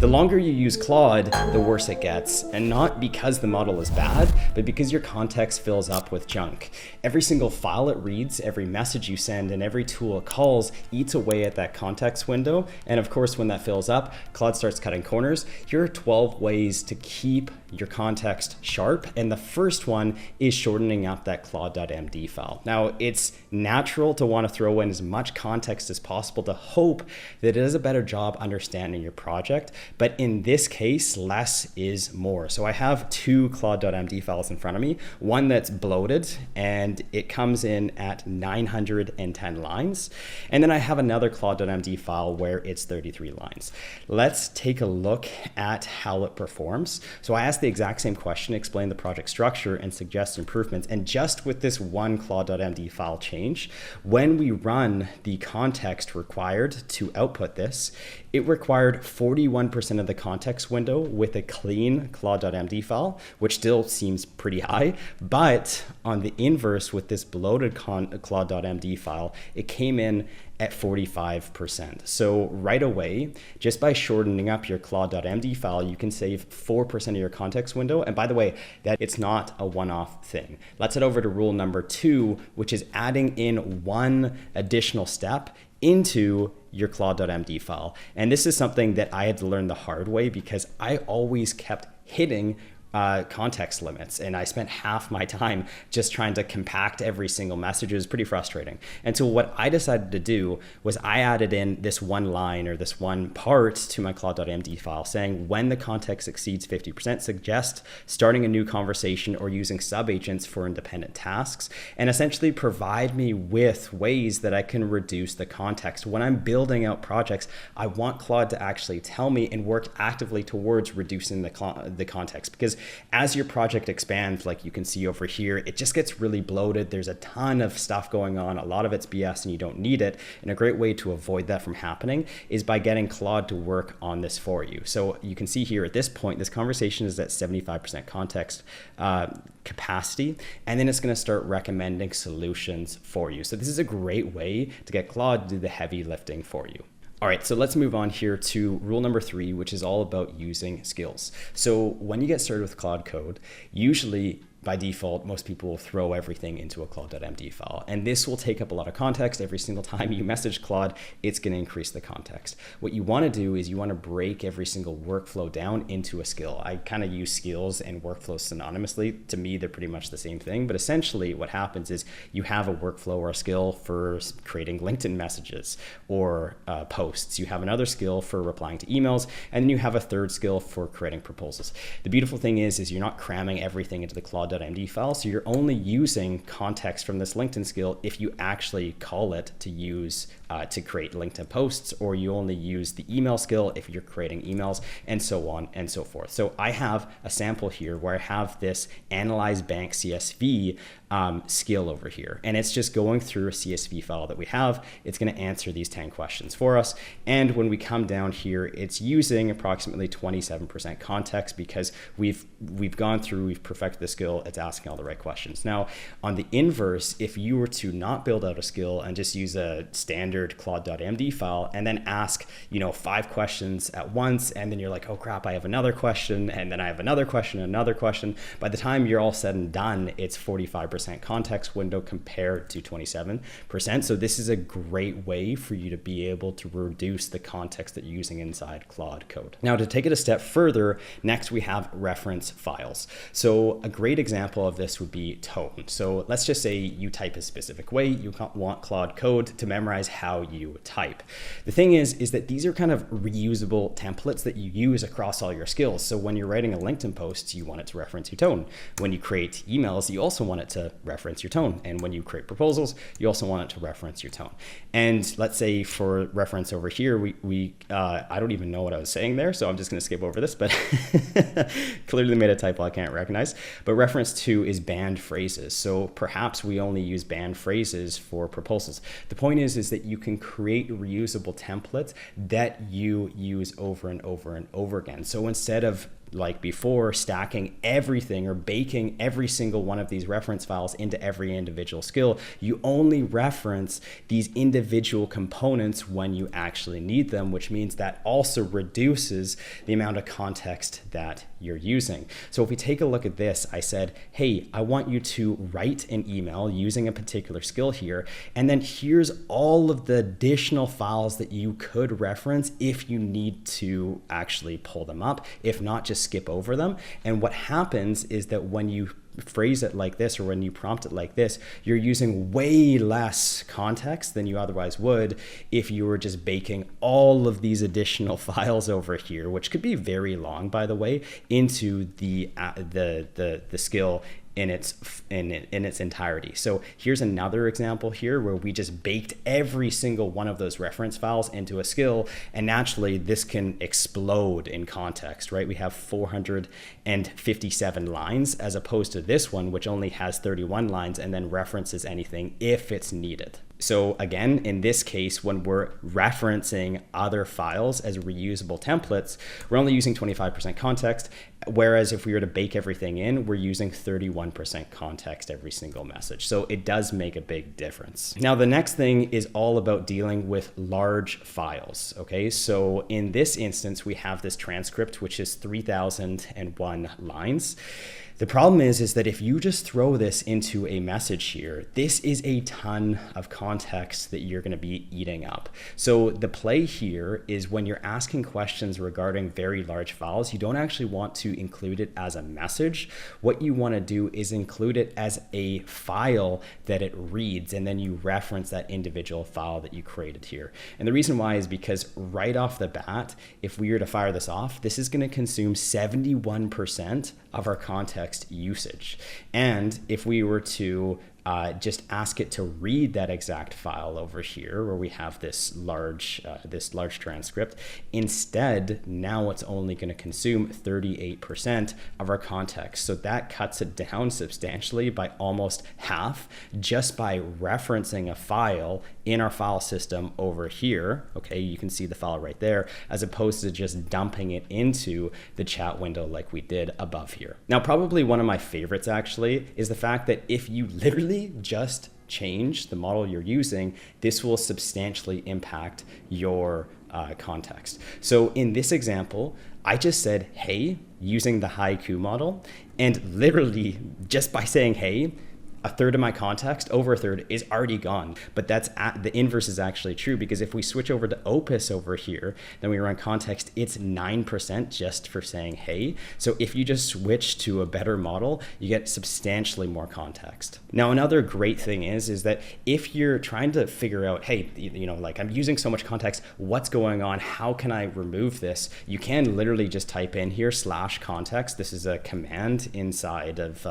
The longer you use Claude, the worse it gets, and not because the model is bad, but because your context fills up with junk. Every single file it reads, every message you send, and every tool it calls eats away at that context window. And of course, when that fills up, Claude starts cutting corners. Here are 12 ways to keep your context sharp. And the first one is shortening up that Claude.md file. Now, it's natural to want to throw in as much context as possible to hope that it does a better job understanding your project. But in this case, less is more. So I have two Claude.md files in front of me, one that's bloated and it comes in at 910 lines. And then I have another Claude.md file where it's 33 lines. Let's take a look at how it performs. So I asked the exact same question, explain the project structure and suggest improvements. And just with this one Claude.md file change, when we run the context required to output this, it required 41% of the context window with a clean Claude.md file, which still seems pretty high. But on the inverse with this bloated Claude.md file, it came in at 45%. So right away, just by shortening up your Claude.md file, you can save 4% of your context window. And by the way, that it's not a one-off thing. Let's head over to rule number 2, which is adding in one additional step into your Claude.md file. And this is something that I had to learn the hard way because I always kept hitting context limits. And I spent half my time just trying to compact every single message. It was pretty frustrating. And so what I decided to do was I added in this one line or this one part to my Claude.md file saying when the context exceeds 50%, suggest starting a new conversation or using subagents for independent tasks, and essentially provide me with ways that I can reduce the context. When I'm building out projects, I want Claude to actually tell me and work actively towards reducing the context, because as your project expands, like you can see over here, it just gets really bloated. There's a ton of stuff going on. A lot of it's BS and you don't need it. And a great way to avoid that from happening is by getting Claude to work on this for you. So you can see here at this point, this conversation is at 75% context capacity, and then it's going to start recommending solutions for you. So this is a great way to get Claude to do the heavy lifting for you. All right, so let's move on here to rule number 3, which is all about using skills. So when you get started with Claude Code, usually by default, most people will throw everything into a Claude.md file. And this will take up a lot of context. Every single time you message Claude, it's going to increase the context. What you want to do is you want to break every single workflow down into a skill. I kind of use skills and workflows synonymously. To me, they're pretty much the same thing. But essentially what happens is you have a workflow or a skill for creating LinkedIn messages or posts. You have another skill for replying to emails. And then you have a third skill for creating proposals. The beautiful thing is you're not cramming everything into the Claude.md file, so you're only using context from this LinkedIn skill if you actually call it to use to create LinkedIn posts, or you only use the email skill if you're creating emails, and so on and so forth. So I have a sample here where I have this analyze bank CSV skill over here, and it's just going through a CSV file that we have. It's going to answer these 10 questions for us, and when we come down here, it's using approximately 27% context because we've gone through, we've perfected the skill. It's asking all the right questions. Now, on the inverse, if you were to not build out a skill and just use a standard Claude.md file and then ask 5 questions at once, and then you're like, oh crap, I have another question, and then I have another question, another question. By the time you're all said and done, it's 45% context window compared to 27%. So this is a great way for you to be able to reduce the context that you're using inside Claude Code. Now, to take it a step further, next we have reference files. So a great example of this would be tone. So let's just say you type a specific way. You want Claude Code to memorize how you type. The thing is that these are kind of reusable templates that you use across all your skills. So when you're writing a LinkedIn post, you want it to reference your tone. When you create emails, you also want it to reference your tone. And when you create proposals, you also want it to reference your tone. And let's say for reference over here, I don't even know what I was saying there, so I'm just going to skip over this, but clearly made a typo I can't recognize. But reference to is banned phrases. So perhaps we only use banned phrases for proposals. The point is that you can create reusable templates that you use over and over and over again. So instead of like before, stacking everything or baking every single one of these reference files into every individual skill. You only reference these individual components when you actually need them, which means that also reduces the amount of context that you're using. So if we take a look at this, I said, hey, I want you to write an email using a particular skill here, and then here's all of the additional files that you could reference if you need to actually pull them up. If not, just skip over them. And what happens is that when you phrase it like this, or when you prompt it like this, you're using way less context than you otherwise would if you were just baking all of these additional files over here, which could be very long, by the way, into the skill in its entirety. So here's another example here where we just baked every single one of those reference files into a skill, and naturally this can explode in context, right? We have 457 lines as opposed to this one, which only has 31 lines and then references anything if it's needed. So again, in this case, when we're referencing other files as reusable templates, we're only using 25% context, whereas if we were to bake everything in, we're using 31% context every single message. So it does make a big difference. Now, the next thing is all about dealing with large files, okay? So in this instance, we have this transcript, which is 3,001 lines. The problem is that if you just throw this into a message here, this is a ton of context that you're going to be eating up. So the play here is when you're asking questions regarding very large files, you don't actually want to include it as a message. What you want to do is include it as a file that it reads, and then you reference that individual file that you created here. And the reason why is because right off the bat, if we were to fire this off, this is going to consume 71% of our context usage. And if we were to just ask it to read that exact file over here where we have this large transcript, instead now it's only going to consume 38% of our context. So that cuts it down substantially by almost half just by referencing a file in our file system over here. Okay, you can see the file right there, as opposed to just dumping it into the chat window like we did above here. Now, probably one of my favorites actually is the fact that if you literally just change the model you're using, this will substantially impact your context. So in this example, I just said, hey, using the haiku model, and literally just by saying, hey, a third of my context, over a third, is already gone. But that's the inverse is actually true, because if we switch over to Opus over here, then we run context, it's 9% just for saying hey. So if you just switch to a better model, you get substantially more context. Now, another great thing is that if you're trying to figure out, hey, like I'm using so much context, what's going on? How can I remove this? You can literally just type in here /context. This is a command inside of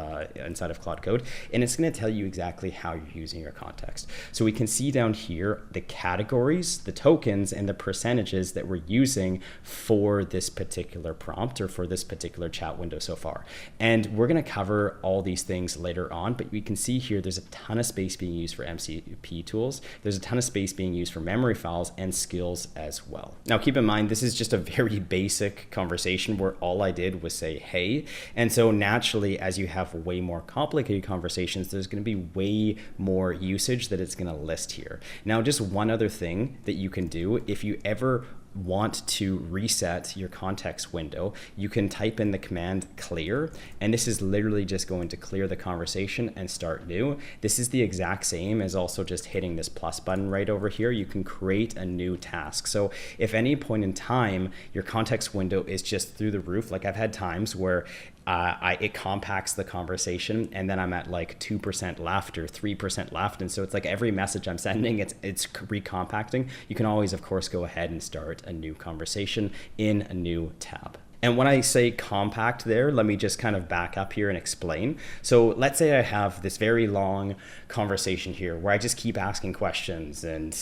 Claude Code, and it's going to tell you exactly how you're using your context. So we can see down here the categories, the tokens, and the percentages that we're using for this particular prompt or for this particular chat window so far. And we're going to cover all these things later on, but we can see here there's a ton of space being used for MCP tools. There's a ton of space being used for memory files and skills as well. Now, keep in mind, this is just a very basic conversation where all I did was say hey. And so naturally, as you have way more complicated conversations, there's going to be way more usage that it's going to list here. Now, just one other thing that you can do, if you ever want to reset your context window, you can type in the command clear, and this is literally just going to clear the conversation and start new. This is the exact same as also just hitting this plus button right over here. You can create a new task. So if any point in time your context window is just through the roof, like I've had times where it compacts the conversation and then I'm at like 2% left or 3% left, and so it's like every message I'm sending, it's recompacting. You can always, of course, go ahead and start a new conversation in a new tab. And when I say compact there, let me just kind of back up here and explain. So let's say I have this very long conversation here where I just keep asking questions and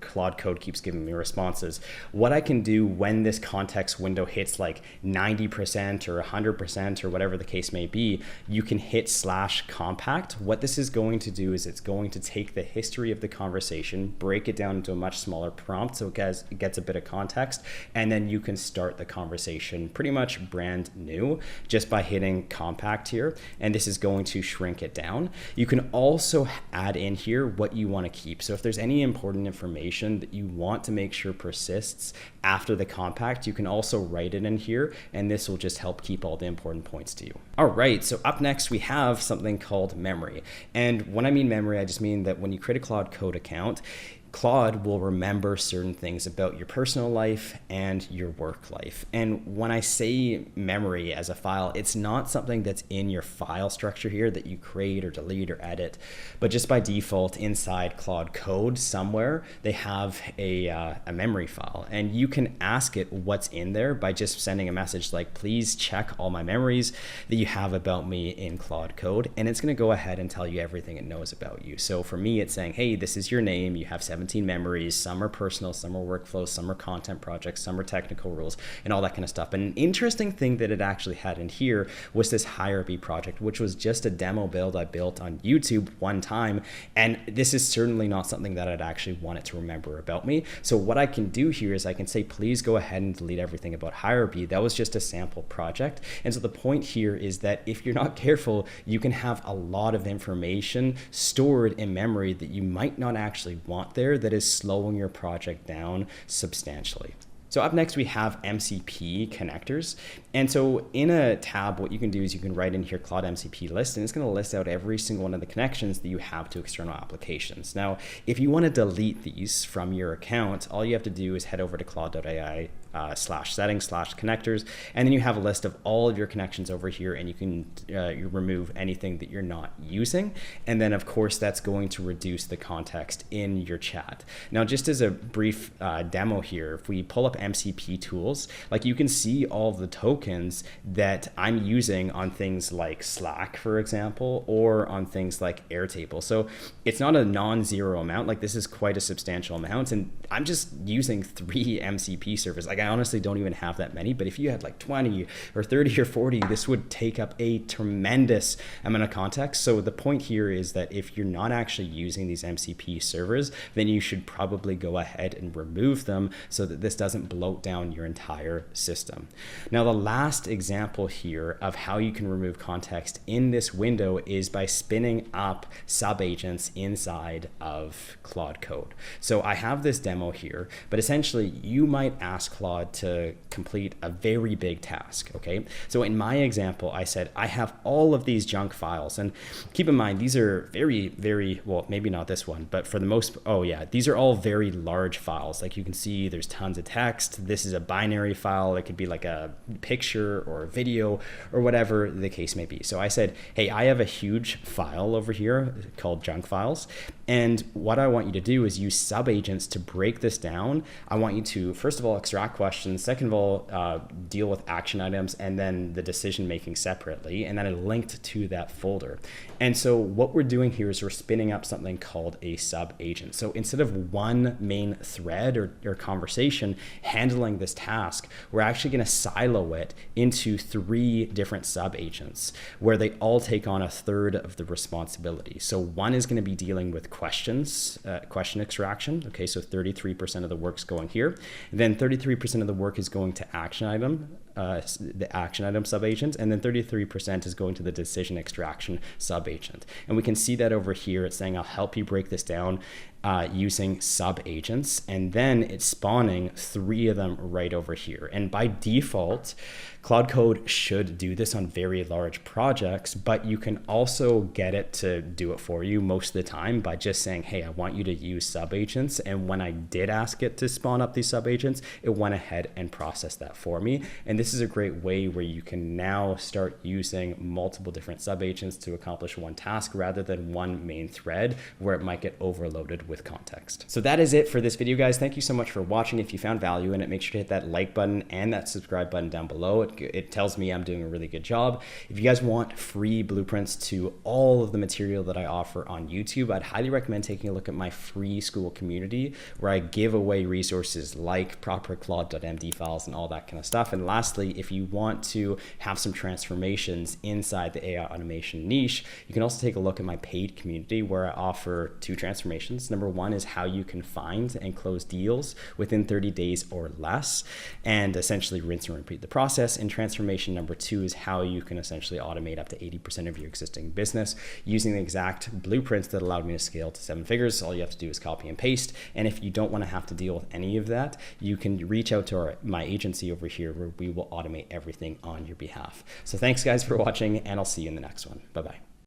Claude Code keeps giving me responses. What I can do when this context window hits like 90% or 100% or whatever the case may be, you can hit /compact. What this is going to do is it's going to take the history of the conversation, break it down into a much smaller prompt so it gets a bit of context, and then you can start the conversation pretty much brand new just by hitting compact here, and this is going to shrink it down. You can also add in here what you want to keep. So if there's any important information that you want to make sure persists after the compact, you can also write it in here, and this will just help keep all the important points to you. All right, so up next we have something called memory. And when I mean memory, I just mean that when you create a Claude Code account, Claude will remember certain things about your personal life and your work life. And when I say memory as a file, it's not something that's in your file structure here that you create or delete or edit, but just by default inside Claude Code somewhere, they have a memory file. And you can ask it what's in there by just sending a message like, please check all my memories that you have about me in Claude Code. And it's gonna go ahead and tell you everything it knows about you. So for me, it's saying, hey, this is your name, you have 17 memories, some are personal, some are workflows, some are content projects, some are technical rules, and all that kind of stuff. And an interesting thing that it actually had in here was this Hierarchy project, which was just a demo build I built on YouTube one time. And this is certainly not something that I'd actually want it to remember about me. So what I can do here is I can say, please go ahead and delete everything about Hierarchy. That was just a sample project. And so the point here is that if you're not careful, you can have a lot of information stored in memory that you might not actually want there, that is slowing your project down substantially. So up next we have MCP Connectors. And so in a tab, what you can do is you can write in here Claude MCP list, and it's going to list out every single one of the connections that you have to external applications. Now, if you want to delete these from your account, all you have to do is head over to Claude.ai /settings/connectors, and then you have a list of all of your connections over here, and you can you remove anything that you're not using. And then of course that's going to reduce the context in your chat. Now, just as a brief demo here, if we pull up MCP tools, like you can see all the tokens that I'm using on things like Slack, for example, or on things like Airtable. So it's not a non-zero amount, like this is quite a substantial amount, and I'm just using 3 MCP servers. Like I honestly don't even have that many, but if you had like 20 or 30 or 40, this would take up a tremendous amount of context. So the point here is that if you're not actually using these MCP servers, then you should probably go ahead and remove them so that this doesn't bloat down your entire system. Now, the last example here of how you can remove context in this window is by spinning up subagents inside of Claude Code. So I have this demo here, but essentially you might ask Claude to complete a very big task, okay? So in my example, I said, I have all of these junk files, and keep in mind, these are very, well, maybe not this one, but for the most, oh yeah, these are all very large files. Like you can see there's tons of text. This is a binary file. It could be like a picture or a video or whatever the case may be. So I said, hey, I have a huge file over here called junk files. And what I want you to do is use subagents to break this down. I want you to, first of all, extract questions. Second of all, deal with action items, and then the decision making separately. And then I linked to that folder. And so what we're doing here is we're spinning up something called a subagent. So instead of one main thread or conversation handling this task, we're actually going to silo it into 3 different subagents where they all take on a third of the responsibility. So one is going to be dealing with questions, question extraction. Okay, so 33% of the work's going here. And then 33% of the work is going to action item, the action item subagent, and then 33% is going to the decision extraction subagent. And we can see that over here. It's saying, I'll help you break this down using subagents, and then it's spawning 3 of them right over here. And by default, Claude Code should do this on very large projects, but you can also get it to do it for you most of the time by just saying, hey, I want you to use subagents. And when I did ask it to spawn up these subagents, it went ahead and processed that for me. And this this is a great way where you can now start using multiple different subagents to accomplish one task rather than one main thread where it might get overloaded with context. So that is it for this video, guys. Thank you so much for watching. If you found value in it, make sure to hit that like button and that subscribe button down below. It tells me I'm doing a really good job. If you guys want free blueprints to all of the material that I offer on YouTube, I'd highly recommend taking a look at my free school community where I give away resources like proper Claude.md files and all that kind of stuff. And lastly, if you want to have some transformations inside the AI automation niche, you can also take a look at my paid community where I offer 2 transformations. Number 1 is how you can find and close deals within 30 days or less, and essentially rinse and repeat the process. And transformation number 2 is how you can essentially automate up to 80% of your existing business using the exact blueprints that allowed me to scale to 7 figures. All you have to do is copy and paste. And if you don't want to have to deal with any of that, you can reach out to my agency over here where we will automate everything on your behalf. So thanks guys for watching, and I'll see you in the next one. Bye-bye.